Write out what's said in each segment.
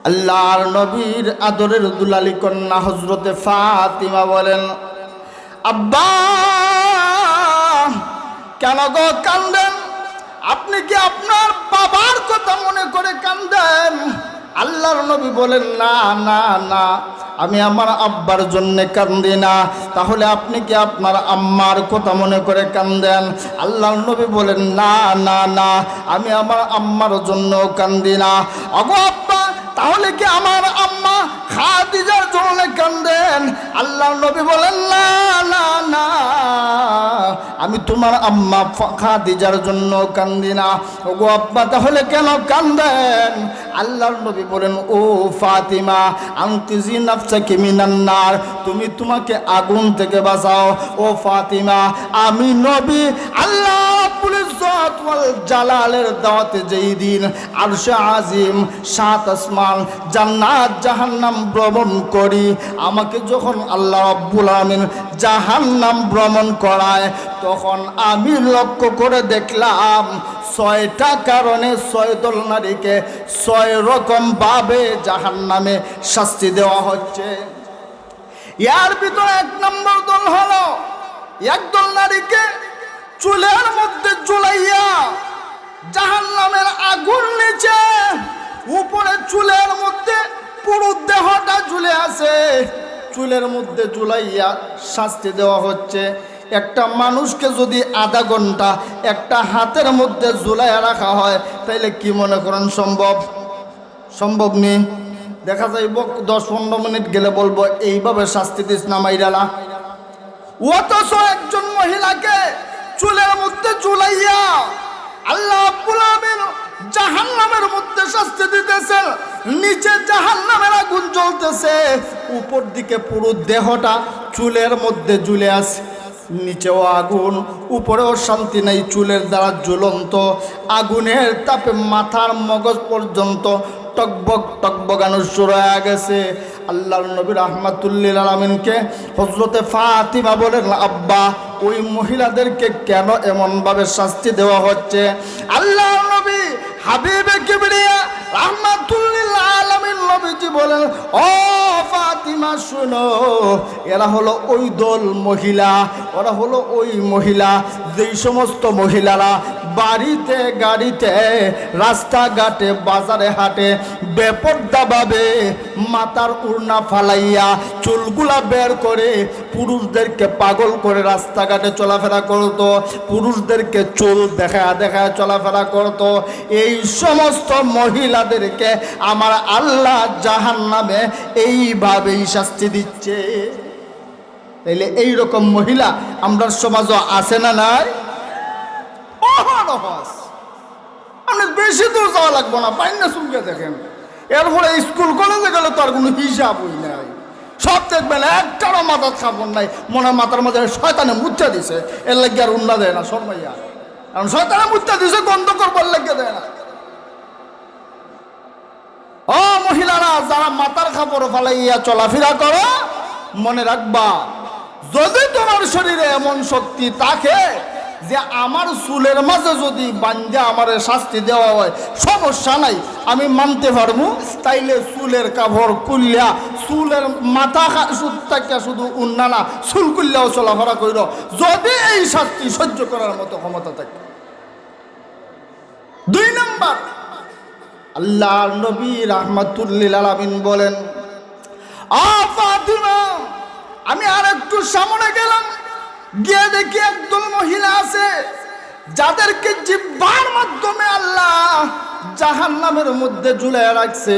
আল্লাহর নবীর আদরের দুলালি কন্যা হযরতে ফাতিমা বলেন, আব্বা কেন গো কান্দেন? আপনি কি আপনার বাবার কথা মনে করে কান্দেন? আল্লাহর নবী বলেন, না না না, আমি আমার আব্বার জন্য কান্দি না। তাহলে আপনি কি আপনার আম্মার কথা মনে করে কান্দেন? আল্লাহর নবী বলেন, না না না, আমি আমার আম্মার জন্য কান্দি না। ওগো আব্বা, তাহলে কি আমার আম্মা খাদিজার জন্য কান্দেন? আল্লাহর নবী বলেন, না না না, আমি তোমার আম্মা খাদিজার জন্য কান্দি না। ওগো আব্বা, তাহলে কেন কান্দেন? আল্লাহর নবী বলেন, ও ফাতিমা, আনকিজি নাফসাকি মিনান নার, তুমি তোমাকে আগুন থেকে বাঁচাও। ও ফাতিমা, আমি নবী আল্লাহ রাব্বুল ইজ্জত ওয়াল জালালের দাওয়াতে যেই দিন আরশে আজিম, সাত আসমান, জান্নাত জাহান্নাম ভ্রমণ করি, আমাকে যখন আল্লাহ রাব্বুল আমিন জাহান্নাম ভ্রমণ করায়, তখন আমি লক্ষ্য করে দেখলাম 6টা কারণে 6 দল নারীকে 6 রকম ভাবে জাহান্নামে শাস্তি দেওয়া হচ্ছে। এর ভিতরে 1 নম্বর দল হলো, একদল নারীকে চুলের মধ্যে ঝুলাইয়া জাহান্নামের আগুন নিচে, উপরে চুলের মধ্যে পুরো দেহটা ঝুলে আছে, চুলের মধ্যে ঝুলাইয়া শাস্তি দেওয়া হচ্ছে। একটা মানুষকে যদি আধা ঘন্টা একটা হাতের মধ্যে ঝুলাইয়া রাখা হয়, তাইলে কি মনে করেন সম্ভব? সম্ভব নেই। দেখা যায় 10-15 মিনিট গেলে বলবো এইভাবে শাস্তি দিস না মাইরালা। অথচ একজন মহিলাকে চুলের মধ্যে ঝুলাইয়া আল্লাহ রাব্বুল আমিন জাহান্নামের মধ্যে শাস্তি দিতেছেন। নিচে জাহান্নামের আগুন জ্বলতেছে, উপর দিকে পুরো দেহটা চুলের মধ্যে ঝুলে আছে, নিচেও আগুন, উপরেও শান্তি নেই। চুলের দ্বারা জ্বলন্ত আগুনের তাপে মাথার মগজ পর্যন্ত টকবক টকবগানো শুরু হয়ে গেছে। আল্লাহর নবী রাহমাতুল্লিল আলামিনকে হযরতে ফাতিমা বলেন, আব্বা, ওই মহিলাদেরকে কেন এমনভাবে শাস্তি দেওয়া হচ্ছে? আল্লাহর নবী হাবিবে কিবরিয়া রাহমাতুল্লিল আলামিন নবীজি বলেন, ও ফাতিমা শুনো, এরা হলো ওই দল মহিলা, ওরা হলো ওই মহিলা যেই সমস্ত মহিলারা বাড়িতে গাড়িতে রাস্তাঘাটে বাজারে হাটে বেপরদাভাবে মাথার উড়না ফালাইয়া চুলগুলা বের করে পুরুষদেরকে পাগল করে রাস্তাঘাটে চলাফেরা করতো, পুরুষদেরকে চুল দেখায় দেখায় চলাফেরা করতো। এই সমস্ত মহিলাদেরকে আমার আল্লাহ জাহান্নামে এইভাবেই শাস্তি দিচ্ছে। তাইলে এইরকম মহিলা আমরা সমাজও আছে না নাই? আপনি বেশি দূর যাওয়া লাগবো না, পাইন না শুনকে দেখেন। এরপরে স্কুল কলেজে গেলে তো আর কোনো হিসাবই নাই। সব দেখবেন একটারও মাথার খাবার নাই, মনে মাথার মাঝে শয়তানে মুচ্ছা দিছে, এর লাগে আর উন্না দেয় না শর্মাইয়া, কারণ শয়তানে মুচ্ছা দিছে গন্ধ করবার লাগে দেয় না। ও মহিলারা, যারা মাথার খাপড় ফালাইয়া চলাফেরা করো, মনে রাখবা, যদি তোমার শরীরে এমন শক্তি থাকে যে আমার চুলের মাঝে যদি বান্ধা আমার শাস্তি দেওয়া হয়, সমস্যা নাই, আমি মানতে পারবো, তাইলে চুলের কাপড় কুল্লা, চুলের মাথা সুত্তাকে শুধু উন্না না, চুল কুল্লাও চলাফেরা কইর, যদি এই শাস্তি সহ্য করার মতো ক্ষমতা থাকে। 2 নম্বর, আল্লাহর নবী রাহমাতুল্লিল আলামিন বলেন, আ ফাতিমা, আমি আর একটু সামনে গেলাম, গিয়ে দেখি একদল মহিলা আছে যাদেরকে জিহ্বার মাধ্যমে আল্লাহ জাহান্নামের মধ্যে ঝুলাইয়া রাখছে।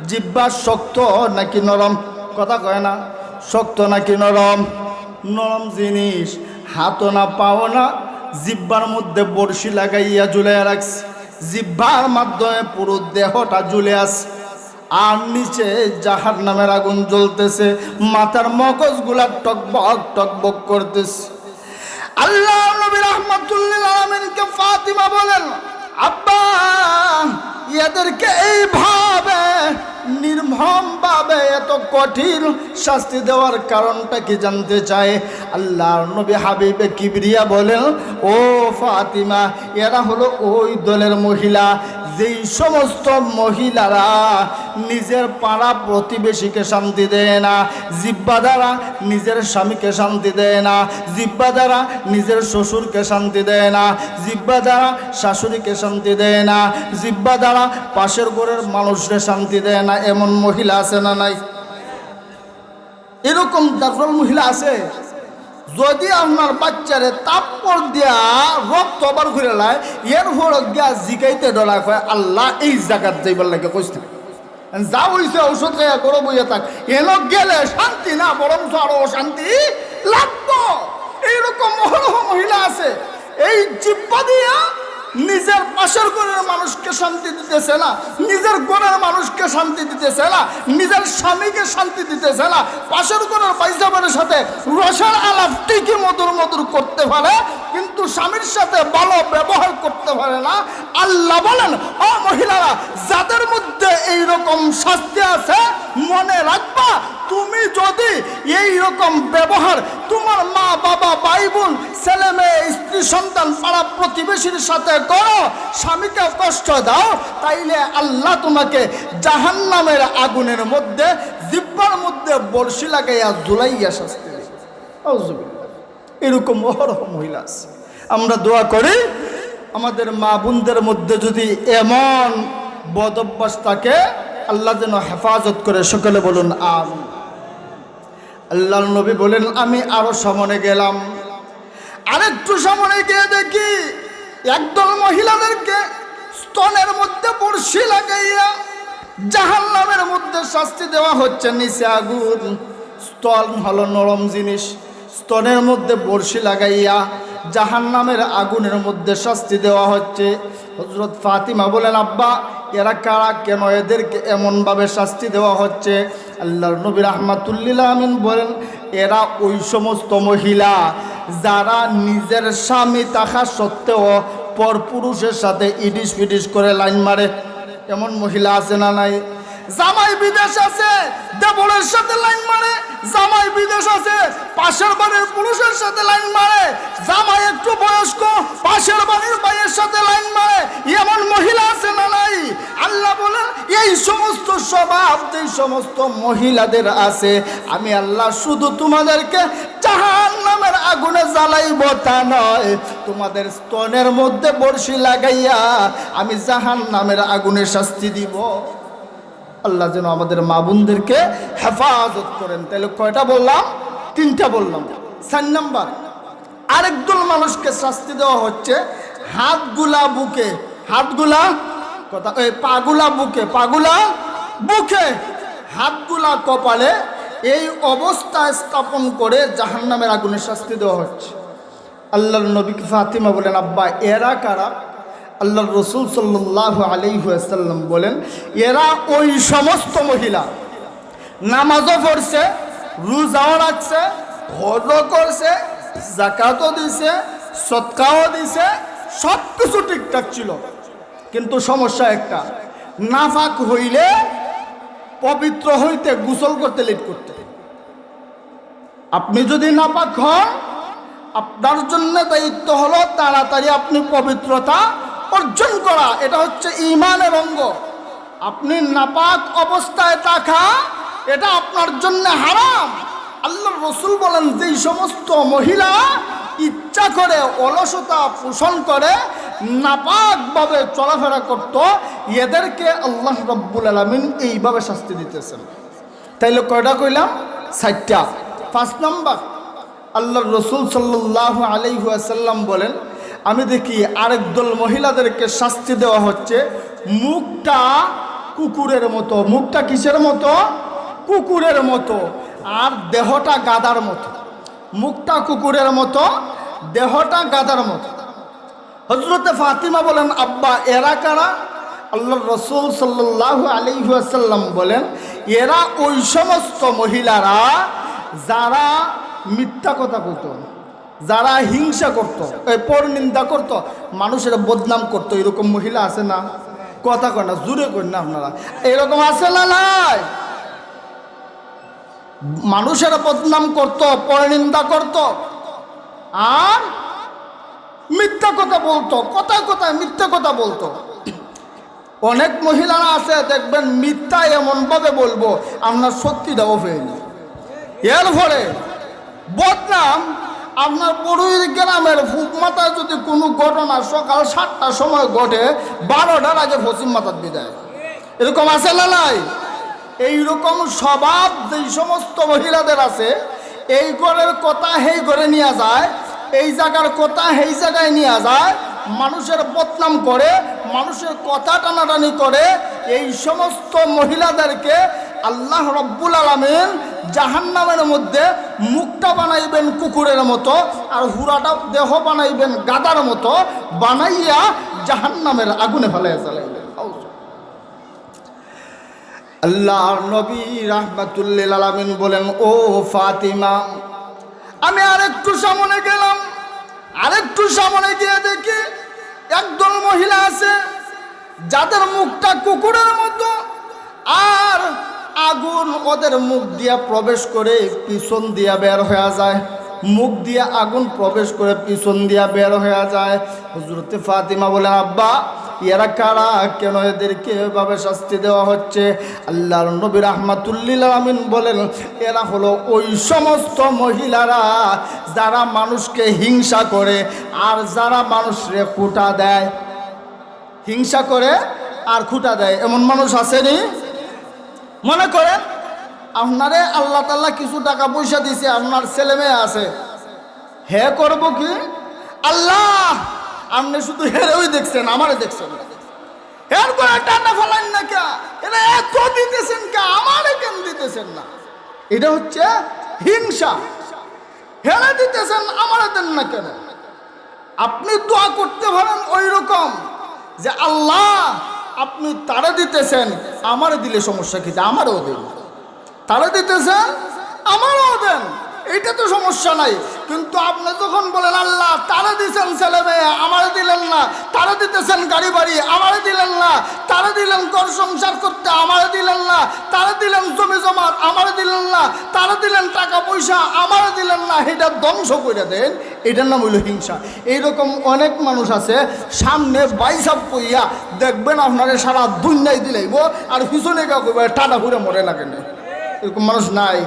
জিহ্বা শক্ত নাকি নরম? কথা কয় না, শক্ত নাকি নরম? নরম জিনিস, হাতও না পাও না, জিহ্বার মধ্যে বড়শি লাগাইয়া ঝুলাইয়া রাখছে, জিহ্বার মাধ্যমে পুরো দেহটা ঝুলে আছে, আর নিচে জাহান্নামের আগুন জ্বলতেছে, মাথার মগজগুলা টকবক টকবক করতেছে। আল্লাহ নবী রাহমাতুল্লিল আলামিনকে ফাতিমা বলেন, আব্বা, এদেরকে এইভাবে নির্মমভাবে এত কঠিন শাস্তি দেওয়ার কারণটা কি জানতে চায়? আল্লাহর নবী হাবিবে কিবরিয়া বলেন, ও ফাতিমা, এরা হলো ওই দলের মহিলা যেই সমস্ত মহিলারা নিজের পাড়া প্রতিবেশীকে শান্তি দেয় না, জিহ্বা দ্বারা নিজের স্বামীকে শান্তি দেয় না, জিহ্বা দ্বারা নিজের শ্বশুরকে শান্তি দেয় না, জিহ্বা দ্বারা শাশুড়িকে শান্তি দেয় না, জিহ্বা দ্বারা পাশের ঘরের মানুষকে শান্তি দেয় না, এমন মহিলা আছে না নাই? এরকম দারুল মহিলা আছে। যদি আপনার বাচ্চারে তাপ্পর দিয়া রক্ত আবার ঘুরে লায়, এর হর গিয়া জিগাইতে ডরা কয় আল্লাহ এই জায়গাত যাইবার লাগে কইছে যা হইছে ঔষধ খাইয়া করো বইয়া থাক, এলো গেলে শান্তি না বরং আরো অশান্তি লাগবো। এইরকম মহিলা আছে, এই জিহ্বা দিয়া নিজের পাশের ঘরের মানুষকে শান্তি দিতেছে না, নিজের ঘরের মানুষকে শান্তি দিতেছে না, নিজের স্বামীকে শান্তি দিতেছে না, পাশের ঘরের পাইজাবের সাথে রসার আলাপ ঠিকই মধুর মধুর করতে পারে, কিন্তু স্বামীর সাথে ভালো ব্যবহার করতে পারে না। আল্লাহ বলেন, ও মহিলারা, যাদের মধ্যে এইরকম শাস্তি আছে, মনে রাখবা তুমি যদি এই রকম ব্যবহার তোমার মা বাবা ভাই বোন ছেলে মেয়ে স্ত্রী সন্তান পাড়া প্রতিবেশীর সাথে করো, স্বামীকে কষ্ট দাও, তাইলে আল্লাহ তোমাকে জাহান্নামের আগুনের মধ্যে জিহ্বার মধ্যে বড়শি লাগাইয়া ঝুলাইয়া শাস্তি দেবে। এরকম অহরহ মহিলা আছে। আমরা দোয়া করি আমাদের মা বোনদের মধ্যে যদি এমন বদ অভ্যাস থাকে, আল্লাহ যেন হেফাজত করে। সকলে বলুন আমিন। আল্লাহর নবী বলেন, আমি আরো সামনে গেলাম, আরেকটু সামনে গিয়ে দেখি একদল মহিলাদেরকে স্তনের মধ্যে বড়শি লাগাইয়া জাহান্নামের মধ্যে শাস্তি দেওয়া হচ্ছে। নিচে আগুন, স্তন হলো নরম জিনিস, স্তনের মধ্যে বড়শি লাগাইয়া জাহান্নামের আগুনের মধ্যে শাস্তি দেওয়া হচ্ছে। হযরত ফাতিমা বলেন, আব্বা এরা কারা, কেন এদেরকে এমনভাবে শাস্তি দেওয়া হচ্ছে? আল্লাহর নবী রাহমাতুল্লিল আমিন বলেন, এরা ওই সমস্ত মহিলা যারা নিজের স্বামী থাকা সত্ত্বেও পরপুরুষের সাথে ইডিস ফিডিস করে লাইন মারে। এমন মহিলা আছে না নাই? জামাই বিদেশ আছে, দেবরের সাথে লাইন মারে। জামাই বিদেশ আছে, পাশের বাড়ির পুরুষের সাথে লাইন মারে। জামাই একটু বয়স্ক, পাশের বাড়ির ভাইয়ের সাথে লাইন মারে। এমন মহিলা আছে না নাই? আল্লাহ বলেন, এই সমস্ত স্বভাব যেই সমস্ত মহিলাদের আছে, আমি আল্লাহ শুধু তোমাদেরকে জাহান্নামের আগুনে জ্বালাইব তা নয়, তোমাদের স্তনের মধ্যে বড়শি লাগাইয়া আমি জাহান্নামের আগুনে শাস্তি দিব। আল্লাহ যেন আমাদের মা বোনদেরকে হেফাজত করেন। তাহলে কয়টা বললাম? তিনটা বললাম। 4 নাম্বার, আরেকদল মানুষকে শাস্তি দেওয়া হচ্ছে হাতগুলা বুকে, হাতগুলা কথা পাগুলা বুকে, পাগুলা বুকে, হাতগুলা কপালে, এই অবস্থা স্থাপন করে জাহান্নামের আগুনে শাস্তি দেওয়া হচ্ছে। আল্লাহর নবী ফাতিমা বলেন, আব্বা এরা কারা? আল্লাহর রসুল সাল্লাল্লাহু আলাইহি ওয়াসাল্লাম বলেন, এরা ওই সমস্ত মহিলা নামাজও পড়ছে, রোজাও রাখছে, হজও করছে, যাকাতও দিছে, সদকাও দিছে, সব কিছু ঠিকঠাক ছিল, কিন্তু সমস্যা একটা, নাফাক হইলে পবিত্র হইতে গোসল করতে লেট করতে। আপনি যদি নাপাক হন, আপনার জন্য দায়িত্ব হলো তাড়াতাড়ি আপনি পবিত্রতা অর্জন করা। এটা হচ্ছে ঈমানের অঙ্গ। আপনি নাপাক অবস্থায় থাকা এটা আপনার জন্য হারাম। আল্লাহর রাসূল বলেন, যেই সমস্ত মহিলা ইচ্ছা করে অলসতা পোষণ করে নাপাকভাবে চলাফেরা করত, এদেরকে আল্লাহ রাব্বুল আলামিন এইভাবে শাস্তি দিতেছেন। তাইলে কয়টা কইলাম? 4টা। 5 নাম্বার, আল্লাহর রাসূল সাল্লাল্লাহু আলাইহি ওয়াসাল্লাম বলেন, আমি দেখি আরেক দল মহিলাদেরকে শাস্তি দেওয়া হচ্ছে মুখটা কুকুরের মতো। মুখটা কিসের মতো? কুকুরের মতো, আর দেহটা গাধার মতো। মুখটা কুকুরের মতো, দেহটা গাধার মতো। হযরতে ফাতিমা বলেন, আব্বা এরা কারা? আল্লাহর রাসূল সাল্লাল্লাহু আলাইহি ওয়াসাল্লাম বলেন, এরা ওই সমস্ত মহিলারা যারা মিথ্যা কথা বলতো, যারা হিংসা করত, পরনিন্দা করত, মানুষের বদনাম করত। এরকম মহিলা আছে না? কথা কয় না, জোরে করেন না আপনারা। এরকম আছে না নাই? মানুষের বদনাম করত, পরনিন্দা করত, আর মিথ্যা কথা বলতো, কথায় কথায় মিথ্যা কথা বলতো। অনেক মহিলারা আছে দেখবেন মিথ্যা এমনভাবে বলবো আপনার সত্যিটাও ফেলি। এর ফলে বদনাম আপনার বড়ুই গ্রামের ফুকমাতায় যদি কোনো ঘটনা সকাল 7টার সময় ঘটে 12টার আগে পশ্চিম মাতার বিদায়, এরকম আছে না নাই? এইরকম স্বভাব যেই সমস্ত মহিলাদের আছে, এই ঘরের কথা সেই ঘরে নিয়ে যায়, এই জায়গার কথা সেই জায়গায় নিয়ে যায়, মানুষের বদনাম করে, মানুষের কথা টানাটানি করে, এই সমস্ত মহিলাদেরকে আল্লাহ রব্বুল আলামিন জাহান্নামের মধ্যে মুখটা বানাইবেন কুকুরের মতো আর হুরাটা দেহ বানাইবেন গাদার মতো, বানাইয়া জাহান্নামের আগুনে ফেলাইয়া চালাইবেন। আল্লাহ নবী রাহমাতুল্লিল আলামিন বলেন, ও ফাতিমা, আমি আরেকটু সামনে গেলাম, আরেকটু সামনে গিয়ে দেখি একদল মহিলা আছে যাদের মুখটা কুকুরের মতো, আর আগুন ওদের মুখ দিয়া প্রবেশ করে পিছন দিয়া বের হয়ে যায়, মুখ দিয়া আগুন প্রবেশ করে পিছন দিয়া বের হয়ে যায়। হযরতে ফাতিমা বলেন, আব্বা এরা কারা, কেন এদেরকে এভাবে শাস্তি দেওয়া হচ্ছে? আল্লাহর নবী রাহমাতুল্লিল আলামিন বলেন, এরা হলো ওই সমস্ত মহিলারা যারা মানুষকে হিংসা করে আর যারা মানুষকে খুঁটা দেয়। হিংসা করে আর খুঁটা দেয়, এমন মানুষ আসেনি? মনে করেন আপনারে আল্লাহ তাআলা কিছু টাকা পয়সা দিছে, আপনার ছেলে মেয়ে আছে, হে করবো কি আল্লাহ, আপনি শুধু হেরেই দেখছেন, আমারে দেখছেন না, এর করে টানা ফেলান না কে, এরা এত দিতেছেন কে, আমারে কেন দিতেছেন না? এটা হচ্ছে হিংসা। হেরে দিতেছেন, আমারে দেন না কেন? আপনি দোয়া করতে পারেন ওই রকম যে আল্লাহ আপনি তারা দিতেছেন, আমারে দিলে সমস্যা কি, আমারও দেন, তারা দিতেছেন আমারও দেন, এইটা তো সমস্যা নাই। কিন্তু আপনি যখন বলেন আল্লাহ তারা দিচ্ছেন ছেলে মেয়ে, আমারে দিলেন না, তারা দিতেছেন গাড়ি বাড়ি, আমারে দিলেন না, তারা দিলেন ঘর সংসার করতে, আমারে দিলেন না, তারা দিলেন জমি জমাত, আমারে দিলেন না, তারা দিলেন টাকা পয়সা, আমারে দিলেন না, এটা ধ্বংস করে দেন, এটার নাম হইল হিংসা। এইরকম অনেক মানুষ আছে, সামনে বাইসাপ কইয়া দেখবেন আপনারা সারা দুনিয়ায় দিলাইব, আর পিছনে কাউকে টাটা ঘুরে মরে না কেন? এরকম মানুষ নাই?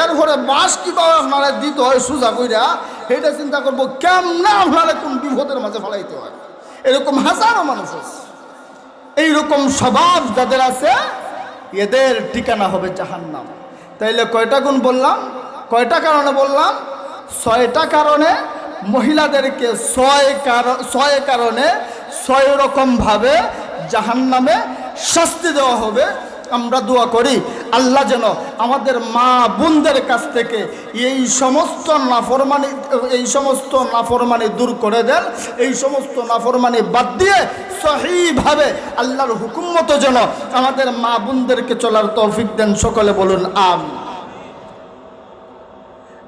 এর পরে বাস কিভাবে আপনারা দিতে হয় সোজা কইরা, সেটা চিন্তা করবো কেমনে আপনারা কোন বিপদের মাঝে ফেলাইতে হয়। এরকম হাজারো মানুষ আছে। এইরকম স্বভাব যাদের আছে এদের ঠিকানা হবে জাহান্নাম। তাইলে কয়টা গুণ বললাম, কয়টা কারণে বললাম? 6টা কারণে মহিলাদেরকে 6 কারণে 6 রকমভাবে জাহান্নামে শাস্তি দেওয়া হবে। আমরা দোয়া করি আল্লাহ যেন আমাদের মা বোনদের কাছ থেকে এই সমস্ত নাফরমানি দূর করে দেন, এই সমস্ত নাফরমানি বাদ দিয়ে সহিভাবে আল্লাহর হুকুম মতো যেন আমাদের মা বোনদেরকে চলার তৌফিক দেন। সকলে বলুন আমিন।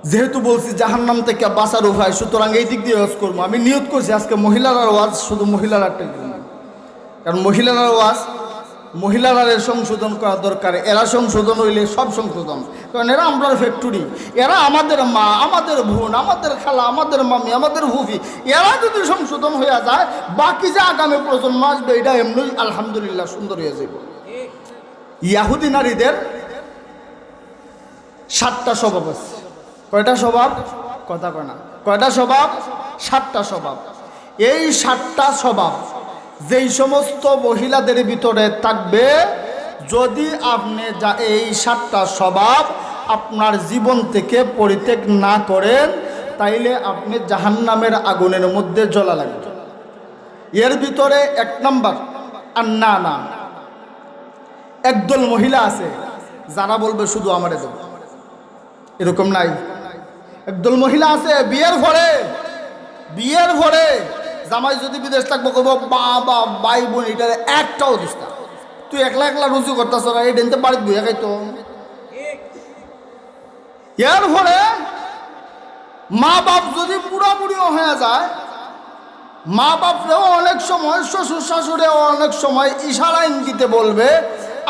যেহেতু বলছি জাহান্নাম থেকে বাঁচার উপায়, সুতরাং এই দিক দিয়ে ওয়াজ করবো। আমি নিয়ত করছি আজকে মহিলার ওয়াজ, শুধু মহিলারা, কারণ মহিলার ওয়াজ মহিলারা সংশোধন করা দরকার। এরা সংশোধন হইলে সব সংশোধন, কারণ এরা আমরা ফ্যাক্টরি, এরা আমাদের মা, আমাদের বোন, আমাদের খালা, আমাদের মামি, আমাদের ফুফি, এরা যদি সংশোধন হয়ে যায়, বাকি যে আগামী প্রজন্ম আসবে এটা এমনি আলহামদুলিল্লাহ সুন্দর হয়ে যাব। ইয়াহুদি নারীদের 7টা স্বভাব আছে। কয়টা স্বভাব? কথা কয় না। কয়টা স্বভাব? 7টা স্বভাব। এই 7টা স্বভাব যেই সমস্ত মহিলাদের ভিতরে থাকবে, যদি আপনি এই 7টা স্বভাব আপনার জীবন থেকে পরিত্যাগ না করেন, তাইলে আপনি জাহান্নামের আগুনের মধ্যে জ্বলা লাগবে। এর ভিতরে 1 নাম্বার আন্নানা। একদল মহিলা আছে যারা বলবে শুধু আমারে দেব, এরকম নাই। একদল মহিলা আছে বিয়ের পরে জামাই যদি বিদেশ থাকবো কইব বাবা ভাই বোন এটার একটাও দিস না, তুই একলা একলা রুজু করতেছ না, এই ডেনতে বাড়িতে বইয়া খাইতো। এর পরে মা বাপ যদি পুরাপুরিও হয়ে যায়, মা বাপরেও অনেক সময়, শ্বশুর শাশুড়েও অনেক সময় ইশারা ইঙ্গিতে বলবে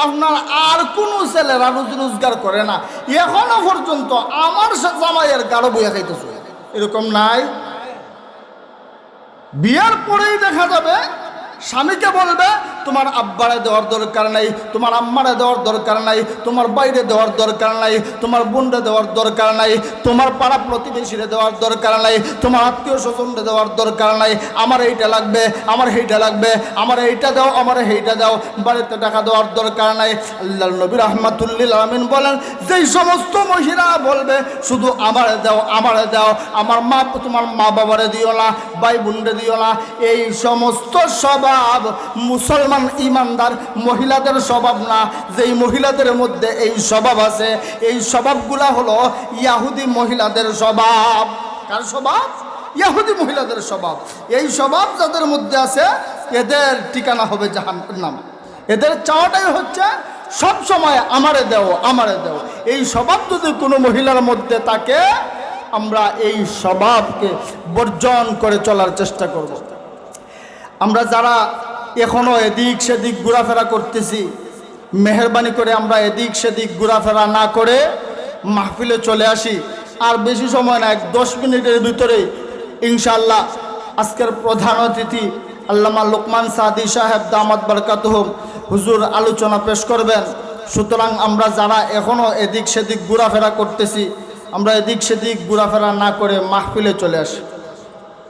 আপনার আর কোনো ছেলেরা রুজি রোজগার করে না, এখনো পর্যন্ত আমার জামাইয়ের গাঢ় বইয়া খাইতেছে। এরকম নাই? বিয়ার পরেই দেখা যাবে স্বামীকে বলবে তোমার আব্বারে দেওয়ার দরকার নাই, তোমার আম্মারে দেওয়ার দরকার নাই, তোমার বাইরে দেওয়ার দরকার নাই, তোমার বোনরে দেওয়ার দরকার নাই, তোমার পাড়া প্রতিবেশীরে দেওয়ার দরকার নাই, তোমার আত্মীয় স্বজনরে দেওয়ার দরকার নাই। আমার এইটা লাগবে, আমার সেইটা লাগবে, আমার এইটা দাও, আমার সেইটা দাও, বাড়িতে টাকা দেওয়ার দরকার নাই। আল্লাহর নবী রাহমাতুল্লিল আলামিন বলেন, যেই সমস্ত মহিলা বলবে শুধু আমারে দাও, আমারে দাও, আমার মা, তোমার মা বাবারে দিও না, ভাই বোনরে দিও না, এই সমস্ত স্বভাব মুসলমান ইমানদার মহিলাদের স্বভাব না। যেই মহিলাদের মধ্যে এই স্বভাব আছে, এই স্বভাবগুলা হলো ইহুদি মহিলাদের স্বভাব। কার স্বভাব? ইহুদি মহিলাদের স্বভাব। এই স্বভাব যাদের মধ্যে আছে এদের ঠিকানা হবে জাহান্নাম। এদের চাওয়াটাই হচ্ছে সব সময় আমারে দেও, আমারে দেও। এই স্বভাব যদি কোনো মহিলার মধ্যে থাকে, আমরা এই স্বভাবকে বর্জন করে চলার চেষ্টা করব। আমরা যারা এখনো এদিক সেদিক ঘোরাফেরা করতেছি, মেহরবানি করে আমরা এদিক সেদিক ঘোরাফেরা না করে মাহফিলে চলে আসি। আর বেশি সময় না, 10 মিনিটের ভিতরে ইনশাআল্লাহ আজকের প্রধান অতিথি আল্লামা লোকমান সাদি সাহেব দামাত বারকাতুহুম হুজুর আলোচনা পেশ করবেন। সুতরাং আমরা যারা এখনও এদিক সেদিক ঘোরাফেরা করতেছি, আমরা এদিক সেদিক ঘোরাফেরা না করে মাহফিলে চলে আসি।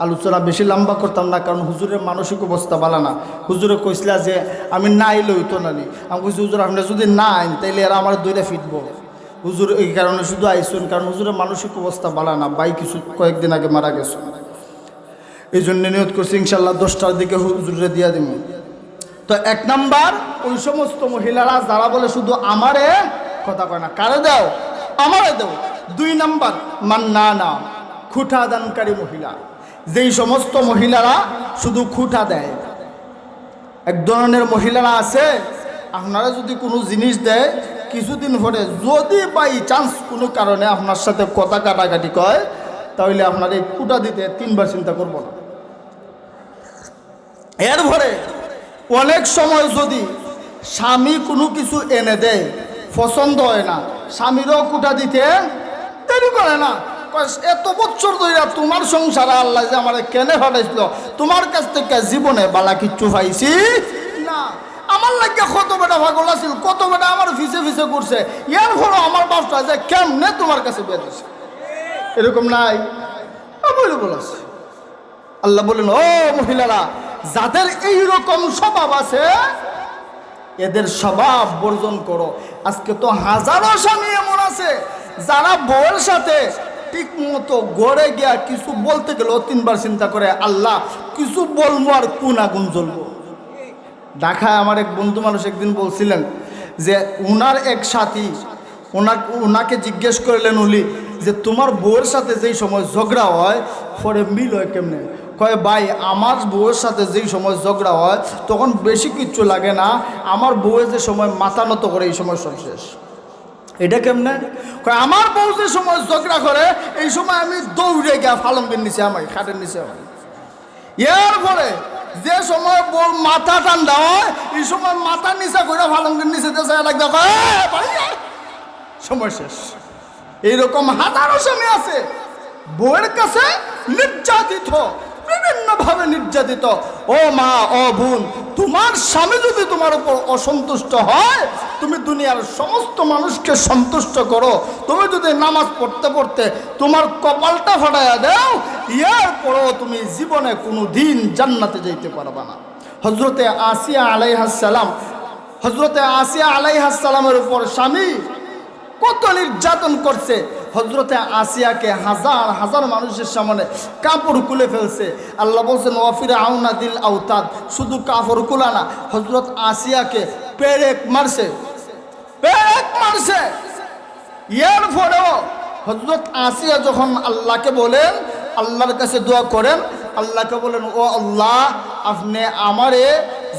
আলোচনা বেশি লম্বা করতাম না, কারণ হুজুরের মানসিক অবস্থা ভালো না। হুজুরে কইসলা যে আমি না আইলে হইতো না। আমি কইছি হুজুর আপনি যদি না আইন তাইলে এরা আমার দৈরে ফিটবো। হুজুর এই কারণে শুধু আইসুন, কারণ হুজুরের মানসিক অবস্থা ভালো না, ভাই কিছু কয়েকদিন আগে মারা গেছে। এই জন্য নিয়ত করছি ইনশাল্লাহ 10টার দিকে হুজুরে দিয়া দিব। তো 1 নাম্বার, ওই সমস্ত মহিলারা যারা বলে শুধু আমারে কথা কয় না, কারে দাও, আমারে দাও। 2 নাম্বার, মান্নানা, খুঁটা দানকারী মহিলা। যেই সমস্ত মহিলারা শুধু খুঁটা দেয়। এক ধরনের মহিলারা আছে, আপনারা যদি কোনো জিনিস দেয়, কিছুদিন পরে যদি বাই চান্স কোনো কারণে আপনার সাথে কথা কাটাকাটি কয়, তাহলে আপনার এই খুঁটা দিতে 3বার চিন্তা করব না। এরপরে অনেক সময় যদি স্বামী কোনো কিছু এনে দেয়, পছন্দ হয় না, স্বামীরও খুঁটা দিতে দেরি করে না। এত বছর ধরে তোমার সংসারে আল্লাহ যে আমার কেনে ফাটাইছিল, তোমার কাছ থেকে জীবনে বালা কিচ্ছু পাইছি না। আমার লাগে কত বেটা পাগল আছিল, কত বেটা আমার ফিসে ফিসে করছে, এর ফলে আমার বাপটা যে কেমনে তোমার কাছে বেঁধেছে, এরকম নাই বলেছে। আল্লাহ বলেন, ও মহিলারা, যাদের এইরকম স্বভাব আছে এদের স্বভাব বর্জন করো। আজকে তো হাজারো স্বামী এমন আছে যারা বউয়ের সাথে ঠিক মতো গড়ে গিয়া কিছু বলতে গেলেও 3বার চিন্তা করে, আল্লাহ কিছু বলবো আর কোন আগুন জ্বলবো। ঢাকায় আমার এক বন্ধু মানুষ একদিন বলছিলেন যে উনার এক সাথী ওনাকে জিজ্ঞেস করলেন উনি যে তোমার বউয়ের সাথে যেই সময় ঝগড়া হয় পরে মিল হয় কেমনে? কয় ভাই, আমার বউয়ের সাথে যেই সময় ঝগড়া হয় তখন বেশি কিচ্ছু লাগে না, আমার বউয়ের যে সময় মাথা নত করে এই সময় সব শেষ। এটা কেমনে? কয় আমার বউ যে সময় ঝগড়া করে এই সময় আমি দৌড়ে গিয়া ফালঙ্গের নিচে, আমার খাটের নিচে আমার। এর পরে যে সময় বউর মাথা ঠান্ডা হয় এই সময় মাথা নিচে করে ফালঙ্গের নিচে লাগবে, সময় শেষ। এইরকম হাজারো স্বামী আছে বউয়ের কাছে নির্যাতিত, বিভিন্নভাবে নির্যাতিত। ও মা, ও বোন, তোমার স্বামী যদি তোমার উপর অসন্তুষ্ট হয়, তুমি দুনিয়ার সমস্ত মানুষকে সন্তুষ্ট করো, তুমি যদি নামাজ পড়তে পড়তে তোমার কপালটা ফাটাইয়া দাও, এরপরও তুমি জীবনে কোনো দিন জান্নাতে যাইতে পারবা না। হজরতে আসিয়া আলাইহিস সালামের উপর স্বামী কত নির্যাতন করছে। হজরতে আসিয়াকে হাজার হাজার মানুষের সামনে কাপড় খুলে ফেলছে। আল্লাহ বলছেন, ওয়াফিরা আউনা দিল আউতাদ, শুধু কাপড় খুলা না, হজরত আসিয়াকে পেরেক মারছে। এর পরেও হজরত আসিয়া যখন আল্লাহকে বলেন, আল্লাহর কাছে দোয়া করেন, আল্লাহকে বলেন, ও আল্লাহ, আপনি আমারে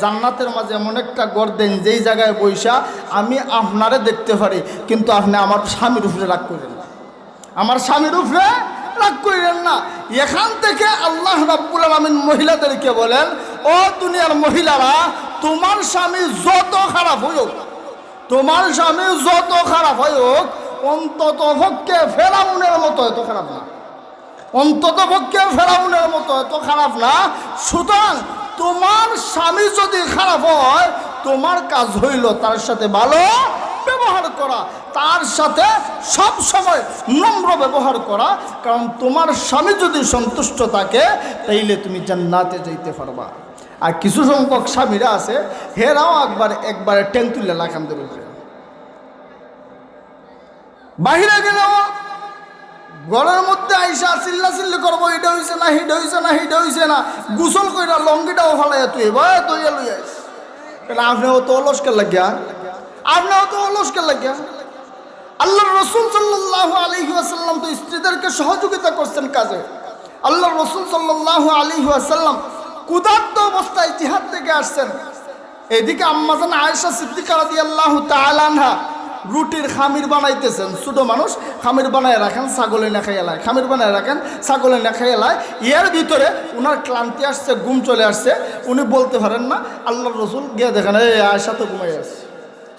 জান্নাতের মাঝে এমন একটা ঘর দেন যেই জায়গায় বৈশা আমি আপনারে দেখতে পারি, কিন্তু আপনি আমার স্বামীর উপরে রাগ করেন না, আমার স্বামীর উপরে রাগ করেন না। এখান থেকে আল্লাহ রাব্বুল আলামিন মহিলাদেরকে বলেন, ও দুনিয়ার মহিলারা, তোমার স্বামী যত খারাপ হোক, তোমার স্বামী যত খারাপ হোক, অন্তত পক্ষে ফেরাউনের মতো এত খারাপ না, অন্তত পক্ষে ফেরাউনের মতো এত খারাপ না। সুতরাং তোমার স্বামী যদি খারাপ হয়, তোমার কাজ হইল তার সাথে ভালো ব্যবহার করা, তার সাথে সব সময় নম্র ব্যবহার করা। কারণ তোমার স্বামী যদি সন্তুষ্ট থাকে তাইলে তুমি জান্নাতে যাইতে পারবা। আর কিছু সংখ্যক স্বামীরা আছে, হেরাও একবারে টেন তুলে লাগান দেবে, বাহিরে গেলেও ঘরের মধ্যে আইসা চিল্লা করবো, এটা হইছে না, হিটা হইছে না, হিটা হইছে না, গোসল কইরা লঙ্গিটাও ফালাইয়া তুই এবার তৈয়া লই আইস। আপনিও তো অলস্কার লাগিয়া, আল্লাহর রাসূল সাল্লাল্লাহু আলাইহি ওয়াসাল্লাম তো স্ত্রীদেরকে সহযোগিতা করছেন কাজে। আল্লাহর রাসূল সাল্লাল্লাহু আলাইহি ওয়াসাল্লাম ক্ষুধার্ত অবস্থায় জিহাদ থেকে আসছেন। এদিকে আম্মাজান আয়েশা সিদ্দিকা রাদিয়াল্লাহু তাআলা আনহা রুটির খামির বানাইতেছেন। ছোট মানুষ খামির বানায় রাখেন, ছাগলে না খাইয়া লাই, খামির বানায় রাখেন, ছাগলে না খাইয়া লাই। এর ভিতরে উনার ক্লান্তি আসছে, ঘুম চলে আসছে, উনি বলতে পারেন না। আল্লাহর রাসূল গিয়ে দেখেন এই আয়েশা তো ঘুমাই আছে।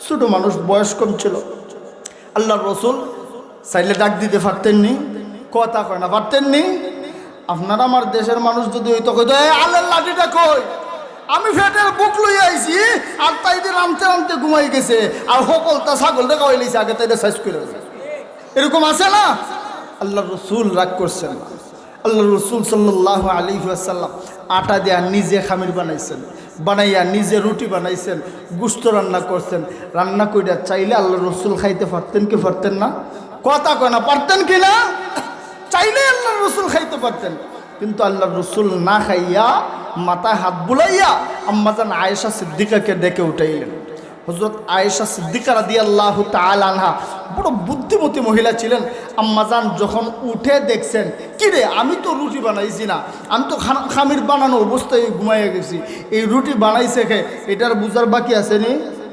ছোট মানুষ, বয়স কম ছিল। আল্লাহর রাসূল চাইলে ডাক দিতে পারতেননি, কথা কয় না পারতেননি। আপনারা আমার দেশের মানুষ যদি হইতো কইতো এই আলের লাঠিটা কই, আমি ফেটের বুক লই আইছি, আর তাই দিয়ে রামতে ঘুমাই গেছে, আর সকলটা ছাগলটা খাওয়াই লইছে, আগে তাই সাইজ করে এরকম আছে না। আল্লাহর রাসূল রাগ করছেন না। আল্লাহর রাসূল সাল্লাল্লাহু আলাইহি ওয়াসাল্লাম আটা দিয়া নিজে খামির বানাইছেন, বানাইয়া নিজে রুটি বানাইছেন, গোশত রান্না করছেন। রান্না কইরা চাইলে আল্লাহর রাসূল খাইতে পারতেন কি পারতেন না? কথা কয় না, পারতেন কি না? চাইলে আল্লাহর রাসূল খাইতে পারতেন, কিন্তু আল্লাহর রাসূল না খাইয়া মাথায় হাত বুলাইয়া আম্মাজান আয়েশা সিদ্দিকাকে ডেকে উঠাইলেন। হযরত আয়েশা সিদ্দিকা রাদিয়াল্লাহু তাআলা আনহা বড় বুদ্ধিমতী মহিলা ছিলেন। আম্মাজান যখন উঠে দেখছেন, কিরে আমি তো রুটি বানাইছি না, আমি তো খামির বানানো অবস্থায় ঘুমাইয়া গেছি, এই রুটি বানাইছে খে, এটার বুঝার বাকি আছে নি?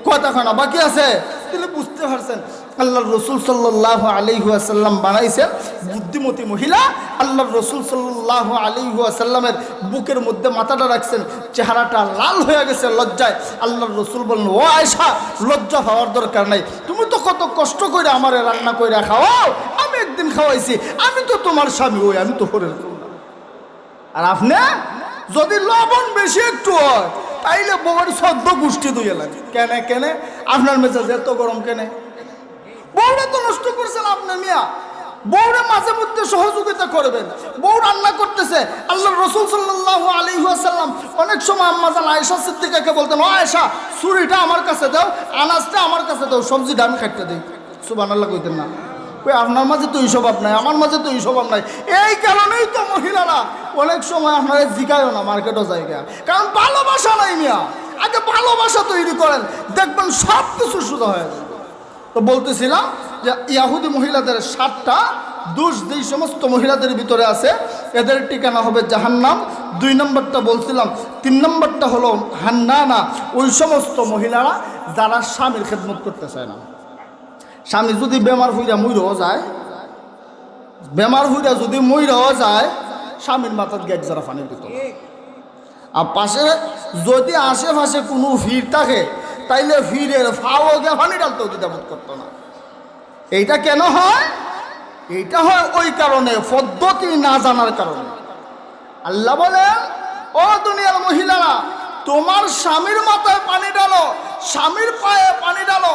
কথা খানা বাকি আছে। তিনি বুঝতে পারছেন আল্লাহর রাসূল সাল্লাল্লাহু আলাইহি ওয়াসাল্লাম বানাইছেন। বুদ্ধিমতী মহিলা আল্লাহর রাসূল সাল্লাল্লাহু আলাইহি ওয়াসাল্লামের বুকের মধ্যে মাথাটা রাখছেন, চেহারাটা লাল হয়ে গেছে লজ্জায়। আল্লাহর রাসূল বললেন, ও আয়েশা, লজ্জা হওয়ার দরকার নাই, তুমি তো কত কষ্ট করে আমারে রান্না করে খাওয়াও, আমি একদিন খাওয়াইছি, আমি তো তোমার স্বামী, ওই আমি তো পরের। আর আপনি যদি লবণ বেশি একটু হয় তাইলে বউয়ের সদ্য গোষ্ঠী ধুয়ে লাগে। কেনে আপনার মেজাজ এত গরম কেনে? বউরা তো নষ্ট করছেন আপনি মিয়া। বউরে মাঝে মধ্যে সহযোগিতা করবেন। বউ রান্না করতেছে, আল্লাহর রাসূল সাল্লাল্লাহু আলাইহি ওয়াসাল্লাম অনেক সময় আম্মাজান আয়েশা সিদ্দিকাকে বলতেন, ও আয়েশা, ছুরিটা আমার কাছে দাও, আনাজটা আমার কাছে দাও, সবজিটা আমি খাইতে দিই। সুবহানাল্লাহ কইতেন না? ওই আপনার মাঝে তো এই স্বভাব নাই, আমার মাঝে তো এই স্বভাব নাই। এই কারণেই তো মহিলারা অনেক সময় আপনারা জিগায়ও না মার্কেটও জায়গা, কারণ ভালোবাসা নাই মিয়া। আগে ভালোবাসা তৈরি করেন, দেখবেন সব কিছু সোজা হয়ে যাবে। তো বলতেছিলাম যে ইয়াহুদি মহিলাদের 7টা দোষ যেই সমস্ত মহিলাদের ভিতরে আছে, এদের ঠিকানা হবে জাহান্নাম। 2 নম্বরটা বলছিলাম। 3 নম্বরটা হলো হান্নানা, ওই সমস্ত মহিলারা যারা স্বামীর খেদমত করতে চায় না। স্বামী যদি বেমার হইয়া মইরাও যায়, স্বামীর মাথার গেট যারা পানির ভিতর, আর পাশে যদি আশেপাশে কোনো ভিড় থাকে তাইলে ভিড়ের ফাও গিয়ে পানি ডালতেও দ্বিধাবোধ করতো না। এইটা কেন হয়? এইটা হয় ওই কারণে, পদ্ধতি না জানার কারণে। আল্লাহ বলেন, ও দুনিয়ার মহিলারা, তোমার স্বামীর মাথায় পানি ডালো, স্বামীর পায়ে পানি ডালো,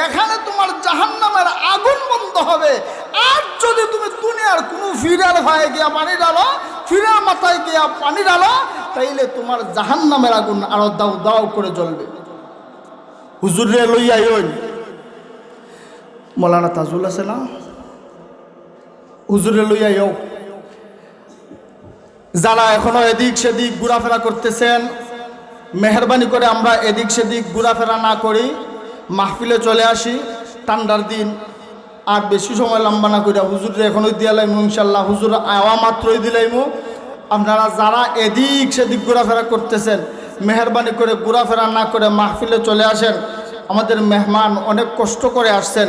এখানে তোমার জাহান্নামের আগুন বন্ধ হবে। আর যদি তুমি দুনিয়ার কোনো ফিরার ভাইয়ে গিয়া পানি ডালো, ফিরার মাথায় গিয়া পানি ডালো, তাইলে তোমার জাহান্নামের আগুন আরো দাও দাও করে জ্বলবে। হুজুরে লইয়া আইন, মৌলানা তাজুল আছে না, হুজুরে লইয়া আইও। যারা এখনো এদিক সেদিক ঘোরাফেরা করতেছেন, মেহরবানি করে আমরা এদিক সেদিক ঘোরাফেরা না করি, মাহফিলে চলে আসি। ঠান্ডার দিন, আর বেশি সময় লম্বা না করিয়া হুজুরে এখনই দিয়া লাইমু ইনশাল্লাহ। হুজুর আওয়া মাত্রই দিলাইমু। আপনারা যারা এদিক সেদিক ঘোরাফেরা করতেছেন, মেহরবানি করে ঘোরাফেরা না করে মাহফিলে চলে আসেন। আমাদের মেহমান অনেক কষ্ট করে আসছেন,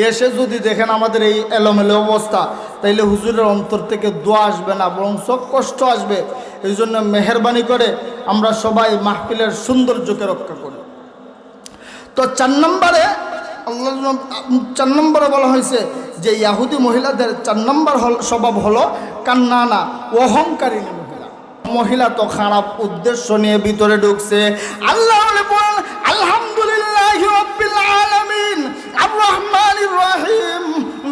এসে যদি দেখেন আমাদের এই এলোমেলো অবস্থা, তাইলে হুজুরের অন্তর থেকে দোয়া আসবে না, বরং সব কষ্ট আসবে। এই জন্য মেহরবানি করে আমরা সবাই মাহফিলের সৌন্দর্যকে রক্ষা করি। তো 4 নম্বরে বলা হয়েছে যে ইয়াহুদি মহিলাদের 4 নম্বর স্বভাব হলো কান্নানা, অহংকারিণী মহিলা। মহিলা তো খারাপ উদ্দেশ্য নিয়ে ভিতরে ঢুকছে। আল্লাহ বলেন আলহামদুলিল্লাহি রাব্বিল আলামিন আর রহমানির রহিম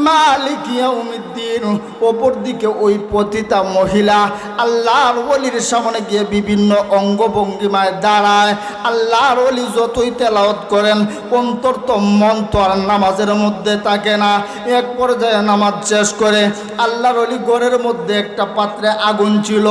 মালিক ইয়াউমিদ্দিন। অপর দিকে ওই পতিতা মহিলা আল্লাহর ওলির সামনে গিয়ে বিভিন্ন অঙ্গভঙ্গিমায় দাঁড়ায়। আল্লাহর ওলি যতই তেলাওয়াত করেন অন্তর তো মন তো আর নামাজের মধ্যে থাকে না। এক পর্যায়ে নামাজ শেষ করে আল্লাহর ওলি ঘরের মধ্যে একটা পাত্রে আগুন ছিল,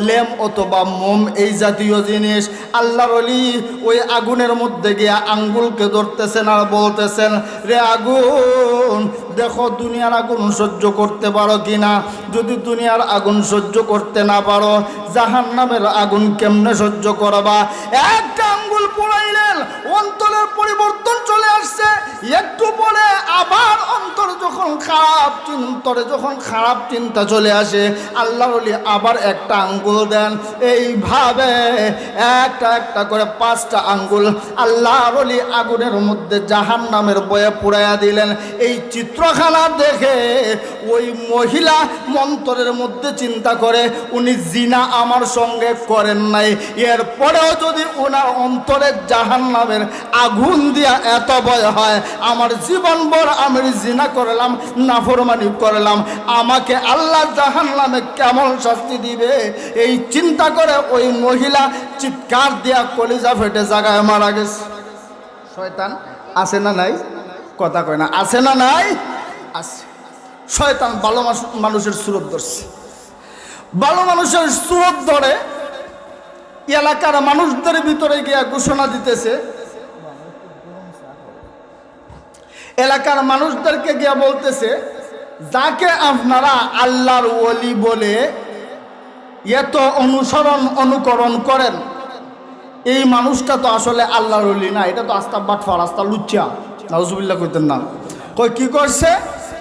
লেম অথবা মোম এই জাতীয় জিনিস। আল্লাহর ওলি ওই আগুনের মধ্যে গিয়ে আঙ্গুলকে ধরতেছেন আর বলতেছেন, রে আগুন দেখো দুনিয়ার আগুন সহ্য করতে পারো কিনা। যদি দুনিয়ার আগুন সহ্য করতে না পারো জাহান্নামের আগুন কেমনে সহ্য করবা। একটা আঙ্গুল পোড়াইলেন, অন্তরের পরিবর্তন চলে আসছে। একটু পরে আবার অন্তরে যখন খারাপ চিন্তা চলে আসে আল্লাহর ওলি আবার একটা আঙ্গুল দেন। এইভাবে একটা একটা করে 5টা আঙ্গুল আল্লাহর ওলি আগুনের মধ্যে জাহান্নামের বয়ে পুড়াইয়া দিলেন। এই চিত্রখানা দেখে ওই মহিলা মন্তরের মধ্যে চিন্তা করে উনি জিনা আমার সঙ্গে করেন নাই, এরপরেও যদি ওনার অন্তরে জাহান্নামের আগুন দিয়া এত ভয় হয়, আমার জীবনভর আমি জিনা করলাম, নাফরমানি করলাম, আমাকে আল্লাহ জাহান্নামে কেমন শাস্তি দিবে। এই চিন্তা করে ওই মহিলা চিৎকার দিয়া কলিজা ফেটে জায়গায় মারা গেছে। শয়তান আছে না নাই? কথা কয় না, আছে না নাই? আছে। শয়তান ভালো মানুষের সুরত ধরছে। ভালো মানুষের সুরত ধরে এলাকার মানুষদের ভিতরে গিয়া ঘোষণা দিতেছে, এলাকার মানুষদেরকে গিয়া বলতেছে, যাকে আপনারা আল্লাহর ওলি বলে এত অনুকরণ করেন, এই মানুষটা তো আসলে আল্লাহর ওলি না, এটা তো আস্তা বাটফা রাস্তা লুচ্চা। নাউজুবিল্লাহ কইতেন না। কই কি করছে?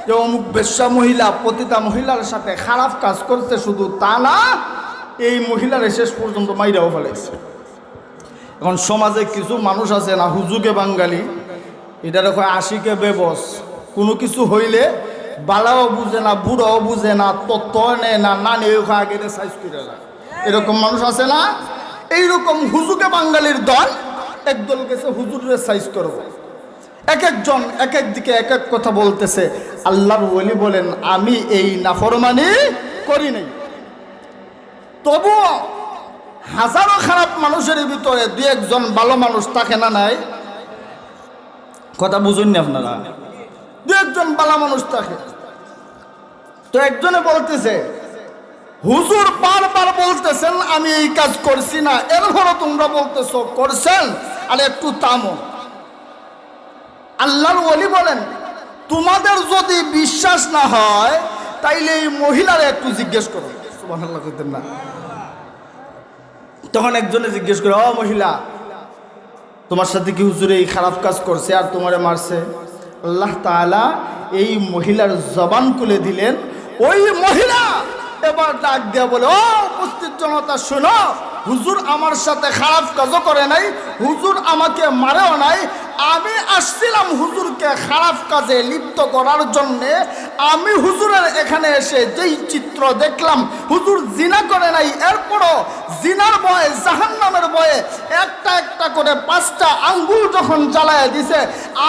যে অমুক বেশ্যা মহিলা পতিতা মহিলার সাথে খারাপ কাজ করছে, শুধু তা না এই মহিলার শেষ পর্যন্ত মাইরাও ফেলেছে। এখন সমাজে কিছু মানুষ আছে না, হুজুগে বাঙালি, এটা দেখো আশিকে বেবস, কোনো কিছু হইলে বালাও বুঝে না, বুড়াও বুঝে না, তত্ত্ব নেয় না, না নিয়ে আগে সাইজ করে না, এরকম মানুষ আছে না। এইরকম হুজুগে বাঙালির দল একদল গেছে হুজুরের সাইজ করবো। এক একজন এক এক দিকে এক এক কথা বলতেছে। আল্লাহর ওলি বলেন আমি এই নাফরমানি করি নাই। তবুও হাজারো খারাপ মানুষের ভিতরে 2-1জন ভালো মানুষ থাকে না নাই? কথা বুঝুননি আপনারা? 2-1জন ভালো মানুষ থাকে। তো একজনে বলতেছে, হুজুর বারবার বলতেছেন আমি এই কাজ করছি না, এরপরও তোমরা বলতেছো করছেন, আর একটু থামো। আল্লাহর ওলি বলেন তোমাদের যদি বিশ্বাস না হয় তাইলে এই মহিলারা একটু জিজ্ঞেস করো। সুবহানাল্লাহ কইতেন না? তখন একজনে জিজ্ঞেস করে, ও মহিলা, তোমার সাথে কি হুজুরে এই খারাপ কাজ করছে আর তোমারে মারছে? আল্লাহ তাআলা এই মহিলার জবান খুলে দিলেন। ওই মহিলা এবার ডাক দিয়া বলে, ও উপস্থিত জনতা শোনো, হুজুর আমার সাথে খারাপ কাজও করে নাই, হুজুর আমাকে মারেও নাই, আমি আসছিলাম হুজুরকে খারাপ কাজে লিপ্ত করার জন্যে। আমি হুজুরের এখানে এসে যেই চিত্র দেখলাম, হুজুর জিনা করে নাই, এরপরও জিনার ভয়ে জাহান্নামের ভয়ে একটা একটা করে 5টা আঙ্গুল যখন জ্বালায় দিছে,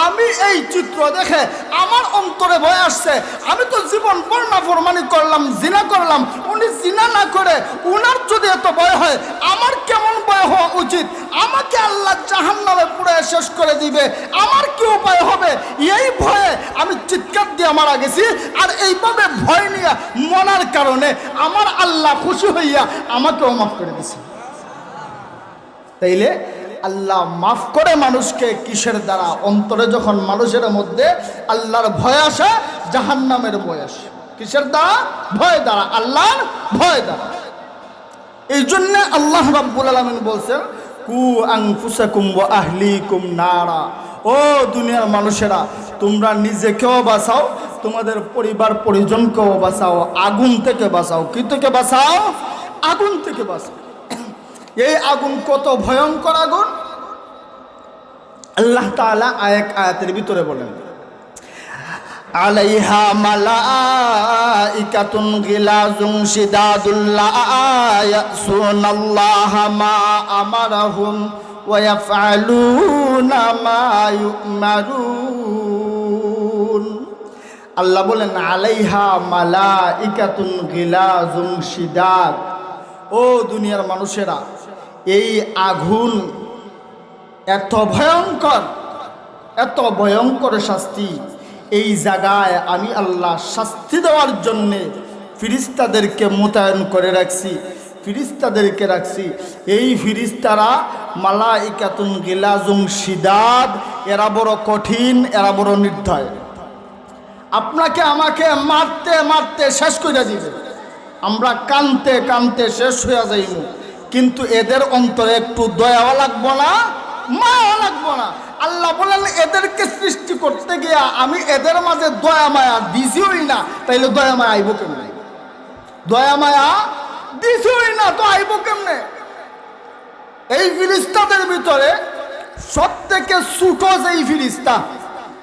আমি এই চিত্র দেখে আমার অন্তরে ভয় আসছে। আমি তো জীবন পর নাফরমানি করলাম, জিনা করলাম, উনি জিনা না করে উনার যদি এত ভয় হয় আমার কেমন ভয় হওয়া উচিত? আমাকে আল্লাহ জাহান্নামে পুড়ে শেষ করে দিবে, আমার কি উপায় হবে? এই ভয়ে আমি চিৎকার দিয়ে মারা গেছি। আর এইভাবে ভয় নিয়ে মনার কারণে আমার আল্লাহ খুশি হইয়া আমাকেও মাফ করে দিছে। তাইলে আল্লাহ মাফ করে মানুষকে কিসের দ্বারা? অন্তরে যখন মানুষের মধ্যে আল্লাহর ভয় আসে, জাহান্নামের ভয় আসে। কিসের দ্বারা? ভয় দ্বারা, আল্লাহর ভয় দ্বারা। এই জন্য আল্লাহ রাব্বুল আলামিন বলছেন, কু আনফুসাকুম ওয়া আহলিকুম নারা। ও দুনিয়ার মানুষেরা, তোমরা নিজেকেও বাঁচাও, তোমাদের পরিবার পরিজনকেও বাঁচাও, আগুন থেকে বাঁচাও। কি থেকে বাঁচাও? আগুন থেকে বাঁচাও। এই আগুন কত ভয়ঙ্কর আগুন! আল্লাহ তাআলা আয়াতের ভিতরে বলেন, আলাইহা মালাইকাতুন গিলাজুন শিদাদুল লা ইয়াসুনাল্লাহা মা আমারাহুম ওয়া ইয়াফআলুনা মা ইউমারুন। আল্লাহ বলেন আলাইহা মালাইকাতুন গিলাজুন শিদাদ। ও দুনিয়ার মানুষেরা, এই আগুন এত ভয়ঙ্কর শাস্তি। এই জায়গায় আমি আল্লাহ শাস্তি দেওয়ার জন্যে ফিরিস্তাদেরকে মোতায়েন করে রাখছি, ফিরিস্তাদেরকে রাখছি। এই ফিরিস্তারা মালাইকাতুন গিলাজুন শিদাদ, এরা বড় কঠিন, এরা বড় নির্দয়। আপনাকে আমাকে মারতে মারতে শেষ করে দিবে, আমরা কানতে কানতে শেষ হয়ে যাইব, কিন্তু এদের অন্তরে একটু দয়াও লাগবো না, মায়া লাগবো না। আল্লাহ বলেন এদেরকে সৃষ্টি করতে গিয়া আমি এদের মাঝে দয়া মায়া দিছিই না, তাইলে দয়া মায়া আইব কেমনে? দয়া মায়া দিছিই না তো আইব কেমনে? এই ফিরিস্তাদের ভিতরে সব থেকে ছোট যেই ফিরিস্তা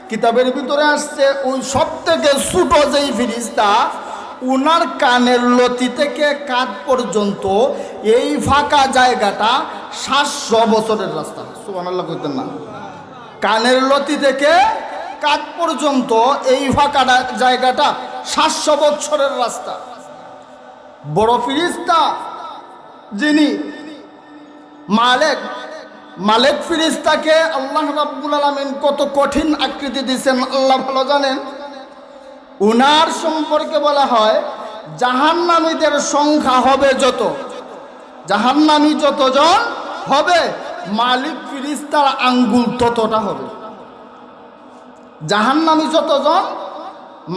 কিতাবের ভিতরে আসছে, ওই সব থেকে ছোট যেই ফিরিস্তা, উনার কানের লতি থেকে কাঁধ পর্যন্ত এই ফাঁকা জায়গাটা 700 বছরের রাস্তা। সুবহানাল্লাহ কইতেন না? কানের লতি থেকে কাঁধ পর্যন্ত এই ফাঁকা জায়গাটা 700 বছরের রাস্তা। বড় ফিরিস্তা যিনি মালিক ফিরিস্তাকে আল্লাহ রাব্বুল আলামিন কত কঠিন আকৃতি দিয়েছেন আল্লাহ ভালো জানেন। উনার সম্পর্কে বলা হয় জাহান্নামীদের সংখ্যা হবে যত, জাহান্নামী যতজন হবে, মালিক ফিরিস্তার আঙ্গুল ততটা হবে। জাহান্নামী যতজন,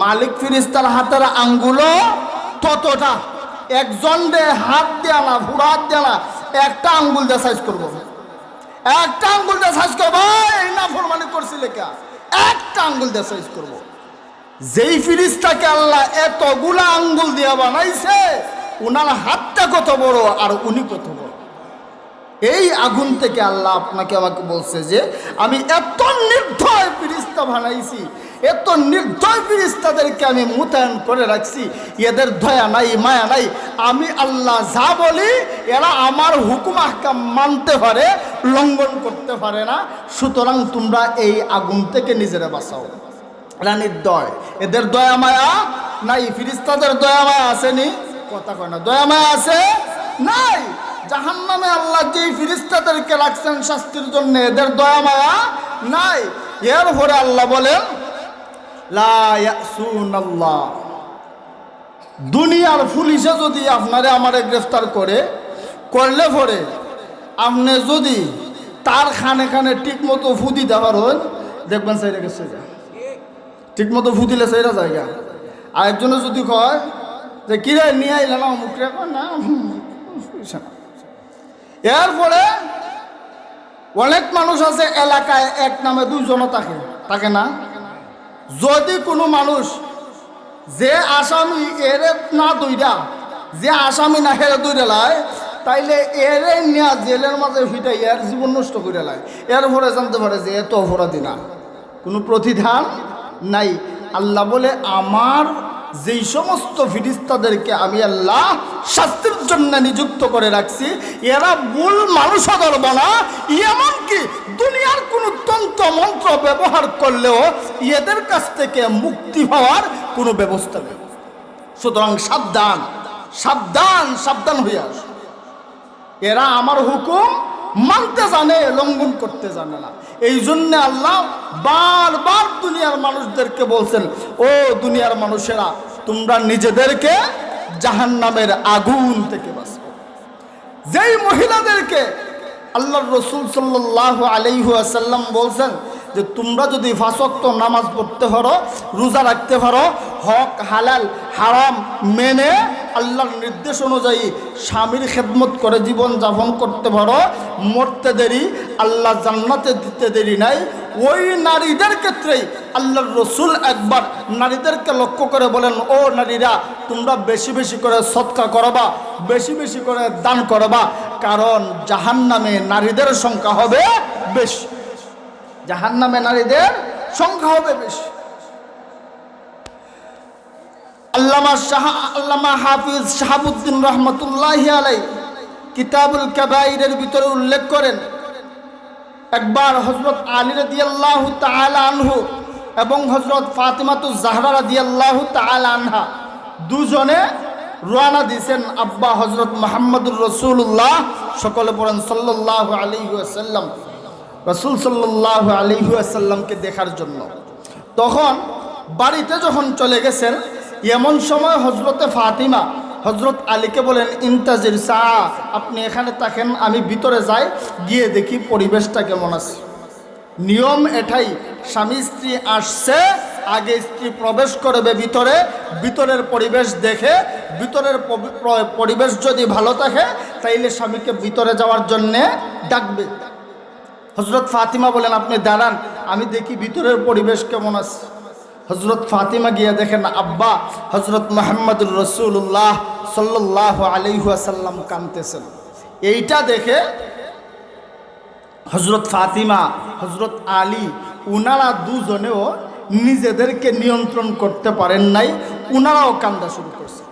মালিক ফিরিস্তার হাতের আঙ্গুলও ততটা। একজন দে হাত দেয়া না, পুরো হাত দেয়া না, একটা আঙ্গুল দিয়ে সাইজ করবো, একটা আঙ্গুল দিয়ে সাইজ করবো। এই না ফরমানি করছিলে কে? একটা আঙ্গুল দিয়ে সাইজ করবো। যেই ফিরিস্তাকে আল্লাহ এতগুলা আঙ্গুল দিয়ে বানাইছে, উনার হাতটা কত বড় আর উনি কত বড়। এই আগুন থেকে আল্লাহ আপনাকে আমাকে বলছে যে আমি এত নির্দয় ফিরিস্তা বানাইছি, এত নির্দয় ফিরিস্তাদেরকে আমি মোতায়েন করে রাখছি, এদের দয়া নাই মায়া নাই। আমি আল্লাহ যা বলি এরা আমার হুকুম আহকাম মানতে পারে, লঙ্ঘন করতে পারে না। সুতরাং তোমরা এই আগুন থেকে নিজেরা বাঁচাও। এরা নির্দয়, এদের দয়া মায়া নাই। ফিরিস্তাদের দয়া মায়া আসেনি? কথা কয় না, দয়া মায়া আছে নাই। জাহান্নামে আল্লাহ যেই ফিরিস্তাদেরকে রাখছেন শাস্তির জন্য, এদের দয়া মায়া নাই। এরপরে আল্লাহ বলেন লা ইয়াসুনাল্লাহ। দুনিয়ার পুলিশে যদি আপনারে আমারে গ্রেফতার করলে পরে আপনি যদি তার খানে খানে ঠিক মতো ফু দিতে পারেন, দেখবেন সেইটা গেছে, ঠিক মতো ফু দিলে সেইটা জায়গা। আর একজনে যদি কয় যে কিরে নিয়ে আইলে না মুখে না, এরপরে অনেক মানুষ আছে এলাকায় এক নামে দুইজনও থাকে না। যদি কোনো মানুষ যে আসামি এরে না দুইটা, যে আসামি না হেরে দুইটা লাই, তাইলে এরে নিয়ে জেলের মাঝে ফিটাই এর জীবন নষ্ট করে লাই। এরপরে জানতে পারে যে এত অপরাধী না, কোনো প্রতিধান নাই। আল্লাহ বলে আমার যেই সমস্ত ফিরিস্তাদেরকে আমি আল্লাহ শাস্তির জন্য নিযুক্ত করে রাখছি, এরা ভুল মানুষও ধরবে না, এমনকি দুনিয়ার কোনো তন্ত্র মন্ত্র ব্যবহার করলেও এদের কাছ থেকে মুক্তি পাওয়ার কোনো ব্যবস্থা নেই। সুতরাং সাবধান সাবধান সাবধান হয়ে আস। এরা আমার হুকুম মানতে জানে, লঙ্ঘন করতে জানে না। এই জন্য আল্লাহ বারবার দুনিয়ার মানুষদেরকে বলছেন, ও দুনিয়ার মানুষেরা তোমরা নিজেদেরকে জাহান্নামের আগুন থেকে বাঁচাও। যেই মহিলাদেরকে আল্লাহর রাসূল সাল্লাল্লাহু আলাইহি ওয়াসাল্লাম বলছেন যে তোমরা যদি 5 ওয়াক্ত নামাজ পড়তে পারো, রোজা রাখতে পারো, হক হালাল হারাম মেনে আল্লাহর নির্দেশ অনুযায়ী স্বামীর খেদমত করে জীবন যাপন করতে পারো, মরতে দেরি আল্লাহ জান্নাতে দিতে দেরি নাই। ওই নারীদের ক্ষেত্রেই আল্লাহর রাসূল একবার নারীদেরকে লক্ষ্য করে বলেন, ও নারীরা তোমরা বেশি বেশি করে সদকা করবা, বেশি বেশি করে দান করবা, কারণ জাহান্নামে নারীদের সংখ্যা হবে বেশি, জাহান্নামে নারীদের সংখ্যা হবে বেশি। আল্লামা হাফিজ শাহাবুদ্দিন রহমতুল্লাহি আলাইহি কিতাবুল কাবাইরের ভিতরে উল্লেখ করেন, একবার হযরত আলী রাদিয়াল্লাহু তাআলা আনহু এবং হযরত ফাতিমাতুজ জাহরা রাদিয়াল্লাহু তাআলা আনহা দুজনে রওনা দিয়েছেন আব্বা হযরত মুহাম্মদুর রাসূলুল্লাহ, সকলে পড়েন সাল্লাল্লাহু আলাইহি ওয়াসাল্লাম, রাসূল সাল্লাল্লাহু আলাইহি ওয়াসাল্লামকে দেখার জন্য। তখন বাড়িতে যখন চলে গেছেন, এমন সময় হযরতে ফাতিমা হযরত আলীকে বলেন, ইন্তাজির সা, আপনি এখানে থাকেন, আমি ভিতরে যাই, গিয়ে দেখি পরিবেশটা কেমন আছে। নিয়ম এটাই, স্বামী স্ত্রী আসছে, আগে স্ত্রী প্রবেশ করবে ভিতরে, ভিতরের পরিবেশ দেখে, ভিতরের পরিবেশ যদি ভালো থাকে তাইলে স্বামীকে ভিতরে যাওয়ার জন্যে ডাকবে। হযরত ফাতিমা বলেন, আপনি দাঁড়ান, আমি দেখি ভিতরের পরিবেশ কেমন আছে। হযরত ফাতিমা গিয়ে দেখেন আব্বা হযরত মুহাম্মদুর রাসূলুল্লাহ সাল্লাল্লাহু আলাইহি ওয়াসাল্লাম কাঁদতেছেন। এইটা দেখে হযরত ফাতিমা, হযরত আলী, উনারা দুজনেও নিজেদেরকে নিয়ন্ত্রণ করতে পারেন নাই, উনারাও কান্দা শুরু করছে।